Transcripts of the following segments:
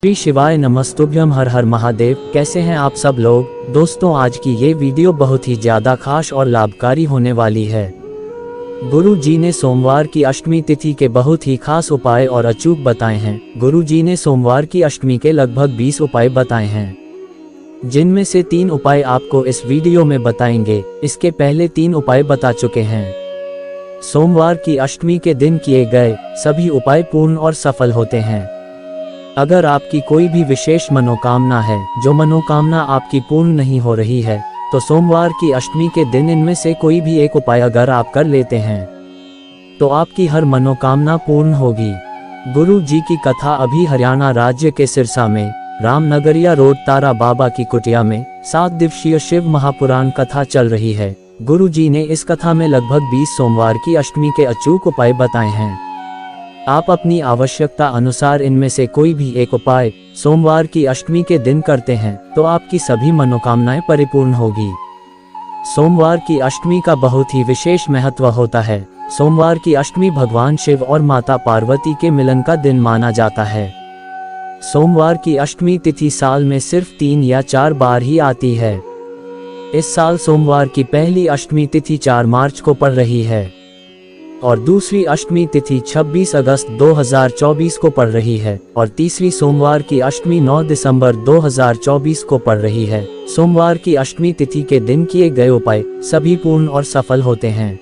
श्री शिवाय नमस्तुभ्यम। हर हर महादेव। कैसे हैं आप सब लोग। दोस्तों, आज की ये वीडियो बहुत ही ज़्यादा खास और लाभकारी होने वाली है। गुरु जी ने सोमवार की अष्टमी तिथि के बहुत ही खास उपाय और अचूक बताए हैं। गुरु जी ने सोमवार की अष्टमी के लगभग 20 उपाय बताए हैं, जिनमें से 3 उपाय आपको इस वीडियो में बताएंगे। इसके पहले 3 उपाय बता चुके हैं। सोमवार की अष्टमी के दिन किए गए सभी उपाय पूर्ण और सफल होते हैं। अगर आपकी कोई भी विशेष मनोकामना है, जो मनोकामना आपकी पूर्ण नहीं हो रही है, तो सोमवार की अष्टमी के दिन इनमें से कोई भी एक उपाय अगर आप कर लेते हैं तो आपकी हर मनोकामना पूर्ण होगी। गुरु जी की कथा अभी हरियाणा राज्य के सिरसा में रामनगरिया रोड तारा बाबा की कुटिया में 7 दिवसीय शिव महापुराण कथा चल रही है। गुरु जी ने इस कथा में लगभग 20 सोमवार की अष्टमी के अचूक उपाय बताए हैं। आप अपनी आवश्यकता अनुसार इनमें से कोई भी एक उपाय सोमवार की अष्टमी के दिन करते हैं तो आपकी सभी मनोकामनाएं परिपूर्ण होगी। सोमवार की अष्टमी का बहुत ही विशेष महत्व होता है। सोमवार की अष्टमी भगवान शिव और माता पार्वती के मिलन का दिन माना जाता है। सोमवार की अष्टमी तिथि साल में सिर्फ 3 या 4 बार ही आती है। इस साल सोमवार की पहली अष्टमी तिथि 4 मार्च को पड़ रही है और दूसरी अष्टमी तिथि 26 अगस्त 2024 को पड़ रही है और तीसरी सोमवार की अष्टमी 9 दिसंबर 2024 को पड़ रही है। सोमवार की अष्टमी तिथि के दिन किए गए उपाय सभी पूर्ण और सफल होते हैं।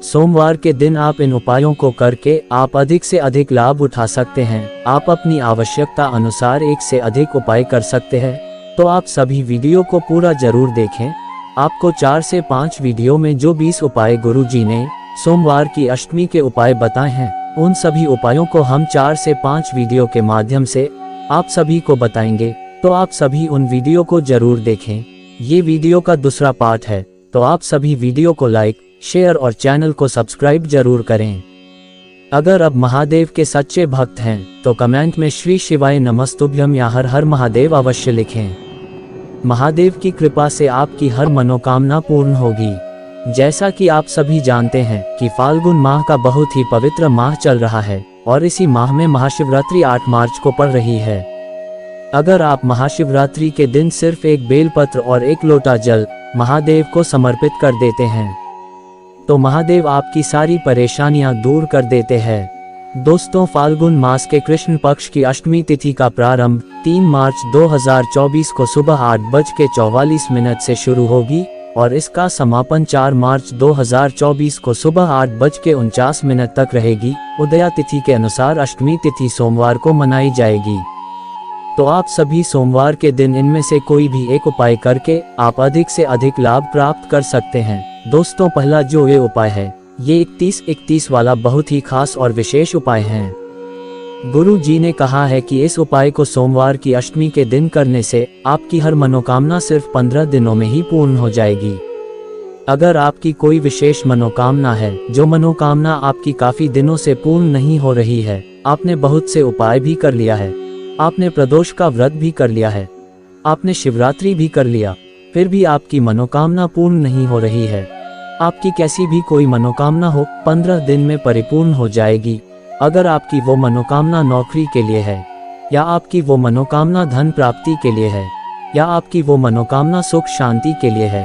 सोमवार के दिन आप इन उपायों को करके आप अधिक से अधिक लाभ उठा सकते हैं। आप अपनी आवश्यकता अनुसार 1 से अधिक उपाय कर सकते हैं, तो आप सभी वीडियो को पूरा जरूर देखें। आपको 4 से 5 वीडियो में जो 20 उपाय गुरु जी ने सोमवार की अष्टमी के उपाय बताए हैं, उन सभी उपायों को हम 4 से 5 वीडियो के माध्यम से आप सभी को बताएंगे, तो आप सभी उन वीडियो को जरूर देखें। ये वीडियो का दूसरा पार्ट है, तो आप सभी वीडियो को लाइक, शेयर और चैनल को सब्सक्राइब जरूर करें। अगर अब महादेव के सच्चे भक्त हैं तो कमेंट में श्री शिवाय नमस्तुभ्यम या हर हर महादेव अवश्य लिखें। महादेव की कृपा से आपकी हर मनोकामना पूर्ण होगी। जैसा कि आप सभी जानते हैं कि फाल्गुन माह का बहुत ही पवित्र माह चल रहा है और इसी माह में महाशिवरात्रि 8 मार्च को पड़ रही है। अगर आप महाशिवरात्रि के दिन सिर्फ एक बेलपत्र और 1 लोटा जल महादेव को समर्पित कर देते हैं तो महादेव आपकी सारी परेशानियां दूर कर देते हैं। दोस्तों, फाल्गुन मास के कृष्ण पक्ष की अष्टमी तिथि का प्रारंभ 3 मार्च 2024 को सुबह 8:44 से शुरू होगी और इसका समापन 4 मार्च 2024 को सुबह 8:49 तक रहेगी। उदया तिथि के अनुसार अष्टमी तिथि सोमवार को मनाई जाएगी, तो आप सभी सोमवार के दिन इनमें से कोई भी एक उपाय करके आप अधिक से अधिक लाभ प्राप्त कर सकते हैं। दोस्तों, पहला जो ये उपाय है, ये 31 वाला बहुत ही खास और विशेष उपाय है। गुरु जी ने कहा है कि इस उपाय को सोमवार की अष्टमी के दिन करने से आपकी हर मनोकामना सिर्फ 15 दिनों में ही पूर्ण हो जाएगी। अगर आपकी कोई विशेष मनोकामना है, जो मनोकामना आपकी काफी दिनों से पूर्ण नहीं हो रही है, आपने बहुत से उपाय भी कर लिया है, आपने प्रदोष का व्रत भी कर लिया है, आपने शिवरात्रि भी कर लिया, फिर भी आपकी मनोकामना पूर्ण नहीं हो रही है, आपकी कैसी भी कोई मनोकामना हो 15 दिन में परिपूर्ण हो जाएगी। अगर आपकी वो मनोकामना नौकरी के लिए है, या आपकी वो मनोकामना धन प्राप्ति के लिए है, या आपकी वो मनोकामना सुख शांति के लिए है,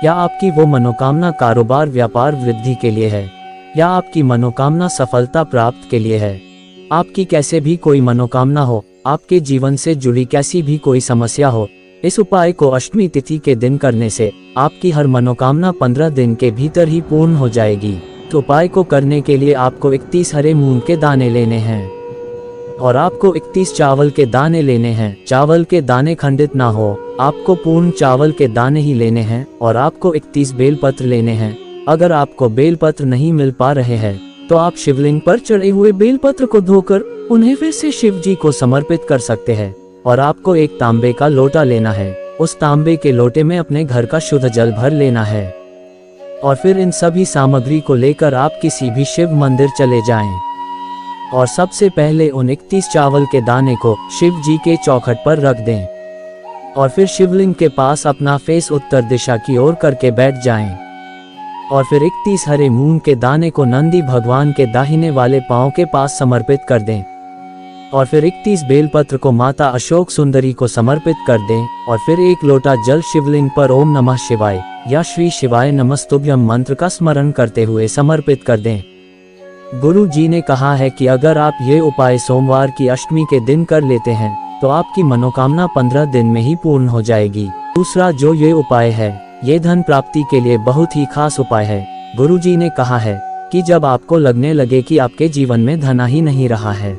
या आपकी वो मनोकामना कारोबार व्यापार वृद्धि के लिए है, या आपकी मनोकामना सफलता प्राप्त के लिए है, आपकी कैसे भी कोई मनोकामना हो, आपके जीवन से जुड़ी कैसी भी कोई समस्या हो, इस उपाय को अष्टमी तिथि के दिन करने से आपकी हर मनोकामना 15 दिन के भीतर ही पूर्ण हो जाएगी। तो उपाय को करने के लिए आपको 31 हरे मूंग के दाने लेने हैं और आपको 31 चावल के दाने लेने हैं। चावल के दाने खंडित ना हो, आपको पूर्ण चावल के दाने ही लेने हैं और आपको 31 बेलपत्र लेने हैं। अगर आपको बेलपत्र नहीं मिल पा रहे हैं तो आप शिवलिंग पर चढ़े हुए बेलपत्र को धोकर उन्हें फिर से शिव जी को समर्पित कर सकते हैं। और आपको एक तांबे का लोटा लेना है। उस तांबे के लोटे में अपने घर का शुद्ध जल भर लेना है और फिर इन सभी सामग्री को लेकर आप किसी भी शिव मंदिर चले जाएं और सबसे पहले उन 31 चावल के दाने को शिव जी के चौखट पर रख दें और फिर शिवलिंग के पास अपना फेस उत्तर दिशा की ओर करके बैठ जाएं और फिर 31 हरे मूंग के दाने को नंदी भगवान के दाहिने वाले पांव के पास समर्पित कर दें। और फिर 31 बेलपत्र को माता अशोक सुंदरी को समर्पित कर दें और फिर 1 लोटा जल शिवलिंग पर ओम नमः शिवाय या श्री शिवाय नमस्तुभ्यम मंत्र का स्मरण करते हुए समर्पित कर दें। गुरु जी ने कहा है कि अगर आप ये उपाय सोमवार की अष्टमी के दिन कर लेते हैं तो आपकी मनोकामना 15 दिन में ही पूर्ण हो जाएगी। दूसरा जो ये उपाय है, ये धन प्राप्ति के लिए बहुत ही खास उपाय है। गुरु जी ने कहा है कि जब आपको लगने लगे कि आपके जीवन में धन आ ही नहीं रहा है,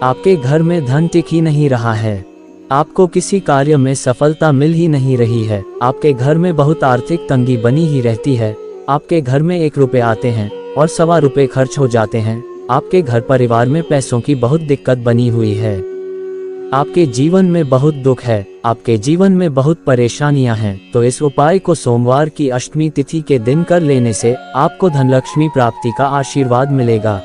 आपके घर में धन टिक ही नहीं रहा है, आपको किसी कार्य में सफलता मिल ही नहीं रही है, आपके घर में बहुत आर्थिक तंगी बनी ही रहती है, आपके घर में 1 रुपए आते हैं और 1.25 रुपए खर्च हो जाते हैं, आपके घर परिवार में पैसों की बहुत दिक्कत बनी हुई है, आपके जीवन में बहुत दुख है, आपके जीवन में बहुत परेशानियां हैं, तो इस उपाय को सोमवार की अष्टमी तिथि के दिन कर लेने से आपको धनलक्ष्मी प्राप्ति का आशीर्वाद मिलेगा।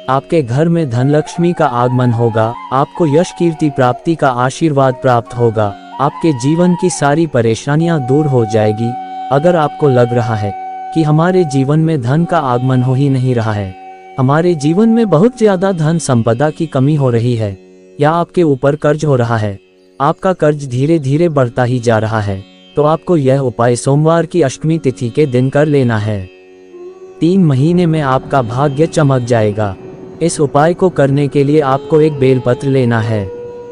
आपके घर में धनलक्ष्मी का आगमन होगा, आपको यश कीर्ति प्राप्ति का आशीर्वाद प्राप्त होगा, आपके जीवन की सारी परेशानियां दूर हो जाएगी। अगर आपको लग रहा है कि हमारे जीवन में धन का आगमन हो ही नहीं रहा है, हमारे जीवन में बहुत ज्यादा धन संपदा की कमी हो रही है, या आपके ऊपर कर्ज हो रहा है, आपका कर्ज धीरे धीरे बढ़ता ही जा रहा है, तो आपको यह उपाय सोमवार की अष्टमी तिथि के दिन कर लेना है। 3 महीने में आपका भाग्य चमक जाएगा। इस उपाय को करने के लिए आपको 1 बेलपत्र लेना है।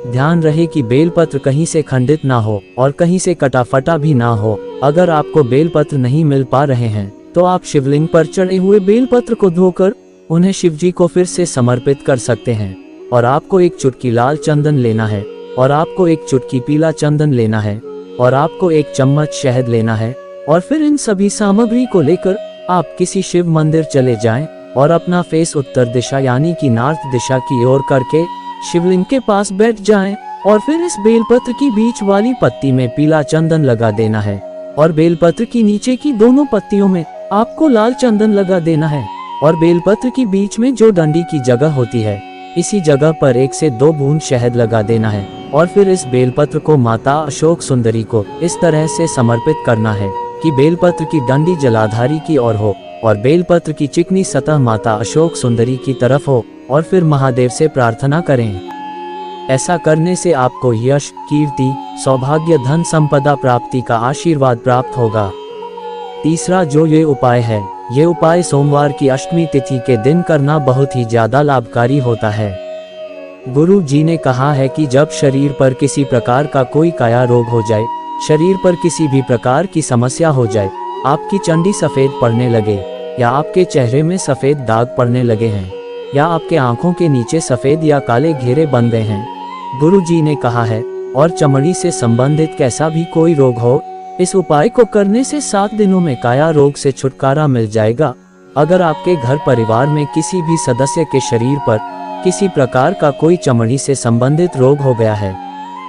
ध्यान रहे कि बेलपत्र कहीं से खंडित ना हो और कहीं से कटा फटा भी ना हो। अगर आपको बेलपत्र नहीं मिल पा रहे हैं तो आप शिवलिंग पर चढ़े हुए बेलपत्र को धोकर उन्हें शिवजी को फिर से समर्पित कर सकते हैं। और आपको 1 चुटकी लाल चंदन लेना है और आपको 1 चुटकी पीला चंदन लेना है और आपको 1 चम्मच शहद लेना है। और फिर इन सभी सामग्री को लेकर आप किसी शिव मंदिर चले जाएं और अपना फेस उत्तर दिशा यानी कि नॉर्थ दिशा की ओर करके शिवलिंग के पास बैठ जाएं और फिर इस बेलपत्र की बीच वाली पत्ती में पीला चंदन लगा देना है और बेलपत्र की नीचे की दोनों पत्तियों में आपको लाल चंदन लगा देना है। और बेलपत्र की बीच में जो डंडी की जगह होती है, इसी जगह पर 1 से 2 बूंद शहद लगा देना है और फिर इस बेलपत्र को माता अशोक सुंदरी को इस तरह से समर्पित करना है कि बेलपत्र की डंडी जलाधारी की ओर हो और बेलपत्र की चिकनी सतह माता अशोक सुंदरी की तरफ हो और फिर महादेव से प्रार्थना करें। ऐसा करने से आपको यश, कीर्ति, सौभाग्य, धन संपदा प्राप्ति का आशीर्वाद प्राप्त होगा। तीसरा जो ये उपाय है, ये उपाय सोमवार की अष्टमी तिथि के दिन करना बहुत ही ज्यादा लाभकारी होता है। गुरु जी ने कहा है कि जब शरीर पर किसी प्रकार का कोई काया रोग हो जाए, शरीर पर किसी भी प्रकार की समस्या हो जाए, आपकी चंडी सफेद पड़ने लगे या आपके चेहरे में सफेद दाग पड़ने लगे हैं या आपके आंखों के नीचे सफेद या काले घेरे बन गए हैं, गुरु जी ने कहा है, और चमड़ी से संबंधित कैसा भी कोई रोग हो, इस उपाय को करने से 7 दिनों में काया रोग से छुटकारा मिल जाएगा। अगर आपके घर परिवार में किसी भी सदस्य के शरीर पर किसी प्रकार का कोई चमड़ी से संबंधित रोग हो गया है,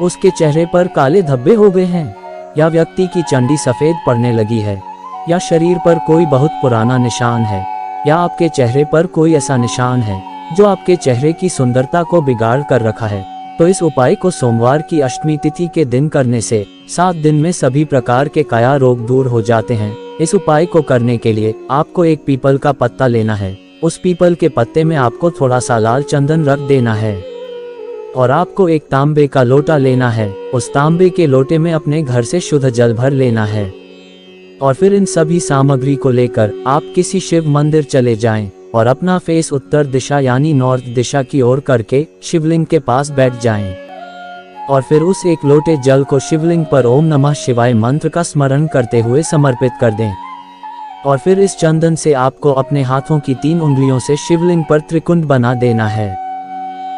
उसके चेहरे पर काले धब्बे हो गए हैं या व्यक्ति की चंडी सफेद पड़ने लगी है या शरीर पर कोई बहुत पुराना निशान है या आपके चेहरे पर कोई ऐसा निशान है जो आपके चेहरे की सुंदरता को बिगाड़ कर रखा है, तो इस उपाय को सोमवार की अष्टमी तिथि के दिन करने से 7 दिन में सभी प्रकार के काया रोग दूर हो जाते हैं। इस उपाय को करने के लिए आपको 1 पीपल का पत्ता लेना है। उस पीपल के पत्ते में आपको थोड़ा सा लाल चंदन रख देना है और आपको 1 तांबे का लोटा लेना है। उस तांबे के लोटे में अपने घर से शुद्ध जल भर लेना है और फिर इन सभी सामग्री को लेकर आप किसी शिव मंदिर चले जाएं और अपना फेस उत्तर दिशा यानी नॉर्थ दिशा की ओर करके शिवलिंग के पास बैठ जाएं और फिर उस 1 लोटे जल को शिवलिंग पर ओम नमः शिवाय मंत्र का स्मरण करते हुए समर्पित कर दें। और फिर इस चंदन से आपको अपने हाथों की 3 उंगलियों से शिवलिंग पर त्रिकुंड बना देना है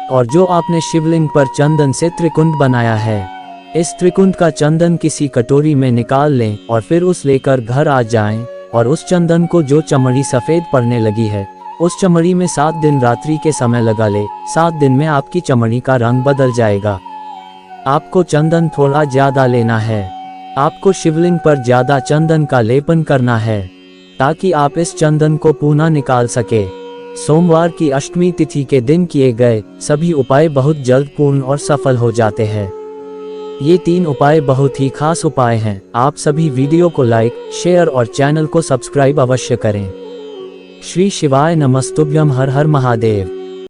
और जो आपने शिवलिंग पर चंदन से त्रिकुंड बनाया है, इस त्रिकुंड का चंदन किसी कटोरी में निकाल लें और फिर उस लेकर घर आ जाएं और उस चंदन को जो चमड़ी सफेद पड़ने लगी है, उस चमड़ी में 7 दिन रात्रि के समय लगा ले। 7 दिन में आपकी चमड़ी का रंग बदल जाएगा। आपको चंदन थोड़ा ज्यादा लेना है। आपको शिवलिंग पर ज्यादा चंदन का लेपन करना है ताकि आप इस चंदन को पुनः निकाल सके। सोमवार की अष्टमी तिथि के दिन किए गए सभी उपाय बहुत जल्द पूर्ण और सफल हो जाते हैं। ये 3 उपाय बहुत ही खास उपाय हैं। आप सभी वीडियो को लाइक, शेयर और चैनल को सब्सक्राइब अवश्य करें। श्री शिवाय नमस्तुभ्यम। हर हर महादेव।